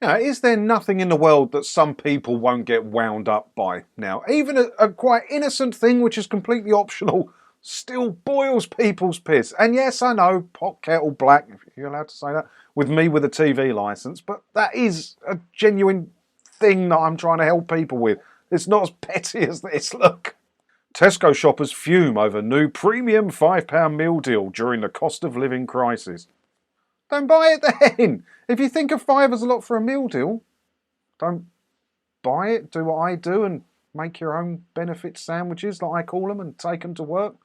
Is there nothing in the world that some people won't get wound up by now? Even a quite innocent thing which is completely optional still boils people's piss. And yes, I know, pot kettle black, if you're allowed to say that, with me with a TV licence, but that is a genuine thing that I'm trying to help people with. It's not as petty as this, look. Tesco shoppers fume over new premium £5 meal deal during the cost of living crisis. Don't buy it then. If you think a fiver's a lot for a meal deal, don't buy it. Do what I do and make your own benefit sandwiches, like I call them, and take them to work.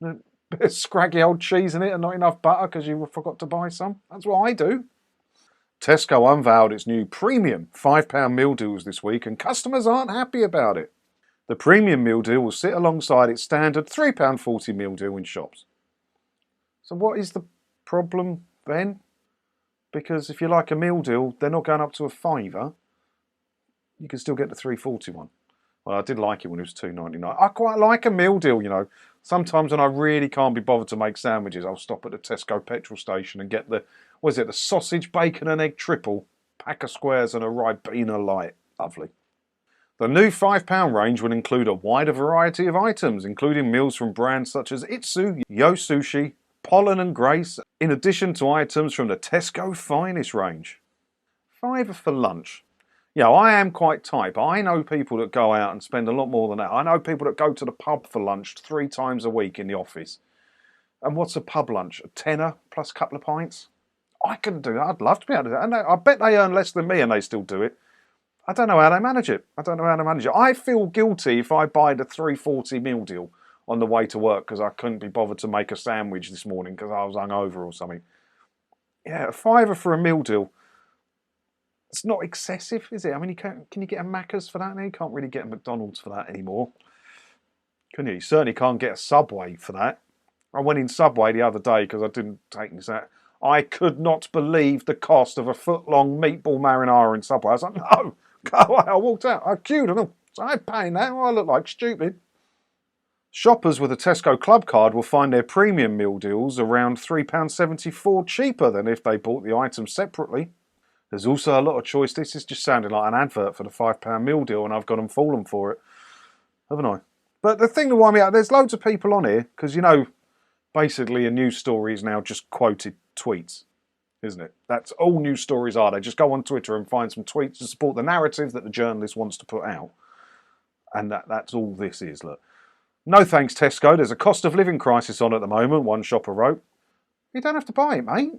A bit of scraggy old cheese in it and not enough butter because you forgot to buy some. That's what I do. Tesco unveiled its new premium £5 meal deals this week and customers aren't happy about it. The premium meal deal will sit alongside its standard £3.40 meal deal in shops. So what is the problem then? Because if you like a meal deal, they're not going up to a fiver. You can still get the £3.40 one. Well, I did like it when it was £2.99. I quite like a meal deal, you know. Sometimes when I really can't be bothered to make sandwiches, I'll stop at the Tesco petrol station and get the sausage, bacon and egg triple, pack of squares and a Ribena light. Lovely. The new £5 range will include a wider variety of items, including meals from brands such as Itsu, Yo Sushi, Pollen and Grace, in addition to items from the Tesco Finest range. £5 for lunch. Yeah, I am quite tight, but I know people that go out and spend a lot more than that. I know people that go to the pub for lunch 3 times a week in the office. And what's a pub lunch? A tenner plus a couple of pints? I couldn't do that. I'd love to be able to do that. And I bet they earn less than me and they still do it. I don't know how they manage it. I feel guilty if I buy the £3.40 meal deal on the way to work because I couldn't be bothered to make a sandwich this morning because I was hungover or something. Yeah, £5 for a meal deal. It's not excessive, is it? I mean, can you get a Macca's for that now? You can't really get a McDonald's for that anymore. Can you? You certainly can't get a Subway for that. I went in Subway the other day because I didn't take this out. I could not believe the cost of a foot-long meatball marinara in Subway. I was like, no, go away. I walked out. I queued and all. So I'm paying that. I look like stupid. Shoppers with a Tesco Club card will find their premium meal deals around £3.74 cheaper than if they bought the items separately. There's also a lot of choice. This is just sounding like an advert for the £5 meal deal and I've got them fallen for it, haven't I? But the thing that winds me out, there's loads of people on here because, you know, basically a news story is now just quoted tweets, isn't it? That's all news stories are. They just go on Twitter and find some tweets to support the narrative that the journalist wants to put out. And that's all this is, look. No thanks, Tesco. There's a cost of living crisis on at the moment, one shopper wrote. You don't have to buy it, mate.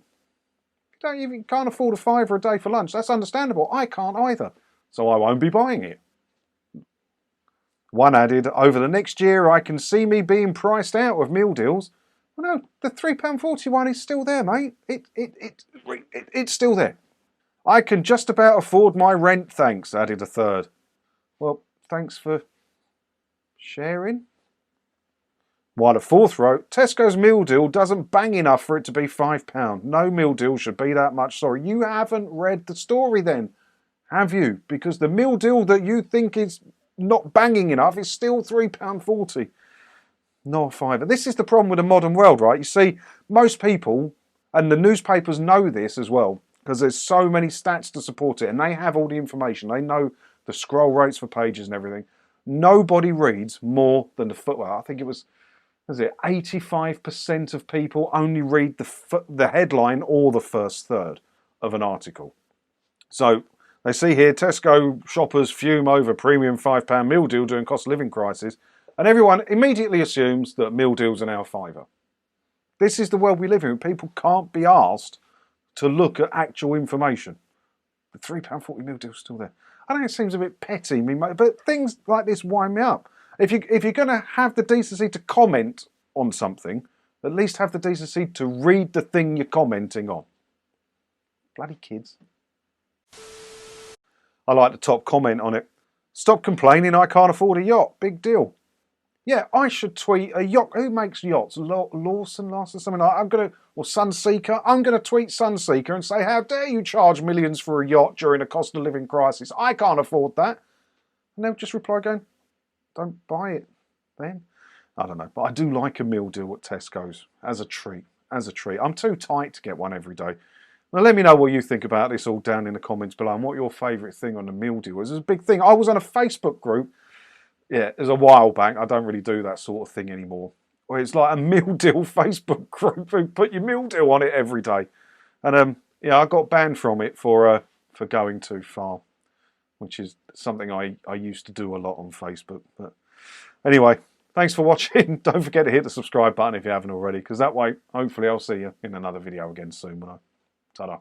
You can't afford a £5 a day for lunch. That's understandable. I can't either. So I won't be buying it. One added, over the next year I can see me being priced out of meal deals. Well, no, the £3.40 one is still there, mate. It's still there. I can just about afford my rent, thanks, added a third. Well, thanks for sharing. While a fourth wrote, Tesco's meal deal doesn't bang enough for it to be £5. No meal deal should be that much. Sorry, you haven't read the story then, have you? Because the meal deal that you think is not banging enough is still £3.40. Not £5. This is the problem with the modern world, right? You see, most people, and the newspapers know this as well, because there's so many stats to support it, and they have all the information. They know the scroll rates for pages and everything. Nobody reads more than the foot. Well, I think it was 85% of people only read the headline or the first third of an article. So they see here, Tesco shoppers fume over premium £5 meal deal during cost of living crisis, and everyone immediately assumes that meal deals are now £5. This is the world we live in. People can't be asked to look at actual information. The £3.40 meal deal's still there. I know it seems a bit petty, but things like this wind me up. If you're going to have the decency to comment on something, at least have the decency to read the thing you're commenting on. Bloody kids. I like the top comment on it. Stop complaining, I can't afford a yacht. Big deal. Yeah, I should tweet a yacht. Who makes yachts? Lawson, something like that. Or Sunseeker. I'm going to tweet Sunseeker and say, how dare you charge millions for a yacht during a cost of living crisis? I can't afford that. And they'll just reply going, don't buy it then. I don't know, but I do like a meal deal at Tesco's as a treat. I'm too tight to get one every day. Now let me know what you think about this all down in the comments below and what your favourite thing on the meal deal was. It's a big thing. I was on a Facebook group, yeah, it was a while back. I don't really do that sort of thing anymore. Where it's like a meal deal Facebook group who put your meal deal on it every day. And yeah, I got banned from it for going too far, which is something I used to do a lot on Facebook. But anyway, thanks for watching. Don't forget to hit the subscribe button if you haven't already, because that way, hopefully, I'll see you in another video again soon. Ta-da.